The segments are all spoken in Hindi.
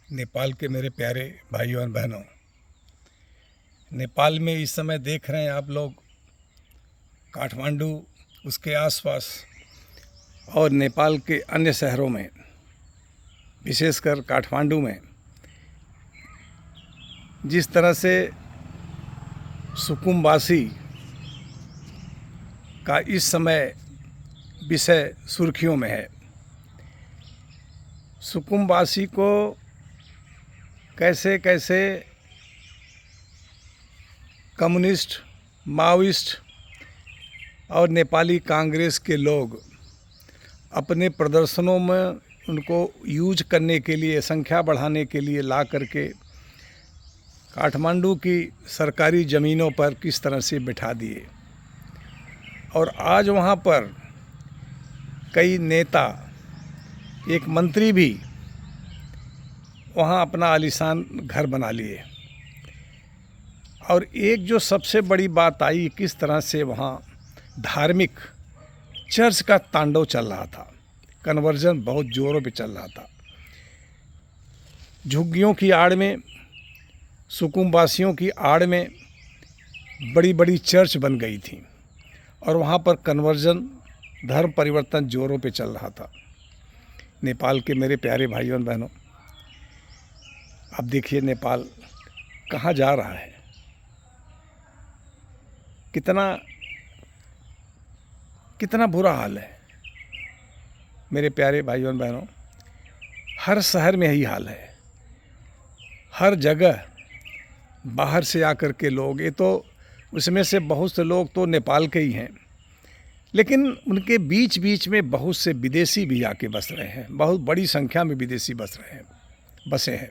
नेपाल के मेरे प्यारे भाइयों और बहनों, नेपाल में इस समय देख रहे हैं आप लोग काठमांडू, उसके आसपास और नेपाल के अन्य शहरों में, विशेषकर काठमांडू में जिस तरह से सुकुमबासी का इस समय विषय सुर्खियों में है। सुकुमबासी को कैसे कैसे कम्युनिस्ट, माओइस्ट और नेपाली कांग्रेस के लोग अपने प्रदर्शनों में उनको यूज करने के लिए, संख्या बढ़ाने के लिए ला करके काठमांडू की सरकारी ज़मीनों पर किस तरह से बिठा दिए। और आज वहाँ पर कई नेता, एक मंत्री भी वहाँ अपना आलीशान घर बना लिए। और एक जो सबसे बड़ी बात आई, किस तरह से वहाँ धार्मिक चर्च का तांडव चल रहा था, कन्वर्जन बहुत ज़ोरों पे चल रहा था। झुग्गियों की आड़ में, सुकुमबासियों की आड़ में बड़ी बड़ी चर्च बन गई थी और वहाँ पर कन्वर्जन, धर्म परिवर्तन ज़ोरों पे चल रहा था। नेपाल के मेरे प्यारे भाइयों और बहनों, अब देखिए नेपाल कहाँ जा रहा है, कितना बुरा हाल है। मेरे प्यारे भाइयों और बहनों, हर शहर में यही हाल है। हर जगह बाहर से आकर के लोग, ये तो उसमें से बहुत से लोग तो नेपाल के ही हैं, लेकिन उनके बीच बीच में बहुत से विदेशी भी आके बस रहे हैं। बहुत बड़ी संख्या में विदेशी बसे हैं।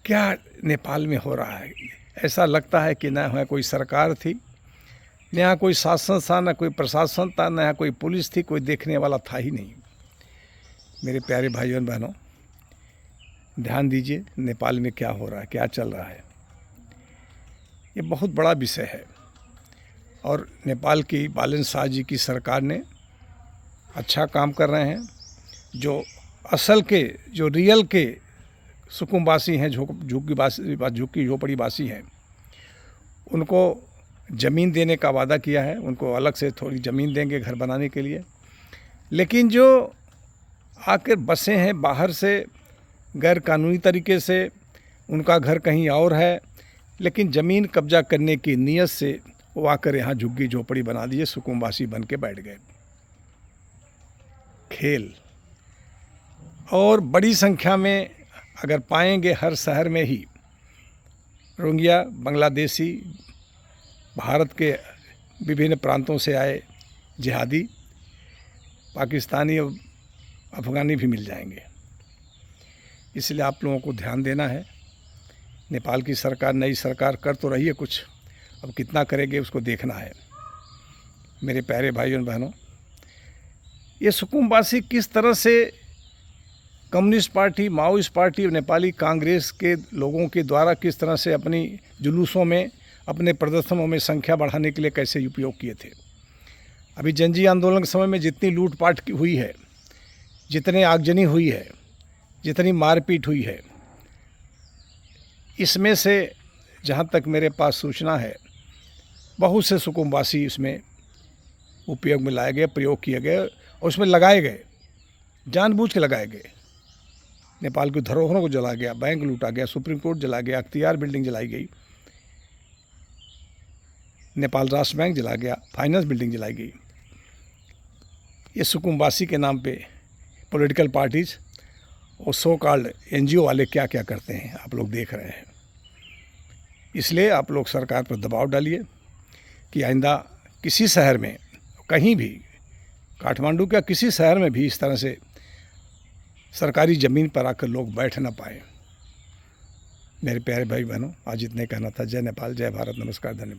क्या नेपाल में हो रहा है? ऐसा लगता है कि न कोई सरकार थी, न यहाँ कोई शासन था, न कोई प्रशासन था, न यहाँ कोई पुलिस थी, कोई देखने वाला था ही नहीं। मेरे प्यारे भाइयों और बहनों, ध्यान दीजिए नेपाल में क्या हो रहा है, क्या चल रहा है। ये बहुत बड़ा विषय है और नेपाल की बालन शाह जी की सरकार ने अच्छा काम कर रहे हैं। जो असल के, जो रियल के सुकुमबासी हैं, झुग्गी झोपड़ी बासी हैं, उनको ज़मीन देने का वादा किया है। उनको अलग से थोड़ी ज़मीन देंगे घर बनाने के लिए। लेकिन जो आकर बसे हैं बाहर से गैर कानूनी तरीके से, उनका घर कहीं और है, लेकिन ज़मीन कब्जा करने की नीयत से वो आकर यहाँ झुग्गी झोपड़ी बना दिए, सुकुमबासी बन के बैठ गए। खेल। और बड़ी संख्या में अगर पाएंगे हर शहर में ही रोहिंग्या, बांग्लादेशी, भारत के विभिन्न प्रांतों से आए जिहादी, पाकिस्तानी और अफ़गानी भी मिल जाएंगे। इसलिए आप लोगों को ध्यान देना है। नेपाल की सरकार, नई सरकार कर तो रही है कुछ, अब कितना करेंगे उसको देखना है। मेरे प्यारे भाइयों और बहनों, ये सुकुमबासी किस तरह से कम्युनिस्ट पार्टी, माओइस्ट पार्टी और नेपाली कांग्रेस के लोगों के द्वारा किस तरह से अपनी जुलूसों में, अपने प्रदर्शनों में संख्या बढ़ाने के लिए कैसे उपयोग किए थे। अभी जनजी आंदोलन के समय में जितनी लूटपाट हुई है, जितने आगजनी हुई है, जितनी मारपीट हुई है, इसमें से जहाँ तक मेरे पास सूचना है, बहुत से सुकुमबासी इसमें उपयोग में लाए गए, प्रयोग किए गए और उसमें लगाए गए, जानबूझ के लगाए गए। नेपाल की धरोहरों को जला गया, बैंक लूटा गया, सुप्रीम कोर्ट जला गया, अख्तियार बिल्डिंग जलाई गई, नेपाल राष्ट्र बैंक जला गया, फाइनेंस बिल्डिंग जलाई गई। ये सुकुमबासी के नाम पे पॉलिटिकल पार्टीज और सो कॉल्ड NGO वाले क्या क्या करते हैं, आप लोग देख रहे हैं। इसलिए आप लोग सरकार पर दबाव डालिए कि आइंदा किसी शहर में, कहीं भी, काठमांडू का किसी शहर में भी इस तरह से सरकारी ज़मीन पर आकर लोग बैठ ना पाए। मेरे प्यारे भाई बहनों, आज इतने कहना था। जय नेपाल, जय भारत, नमस्कार, धन्यवाद।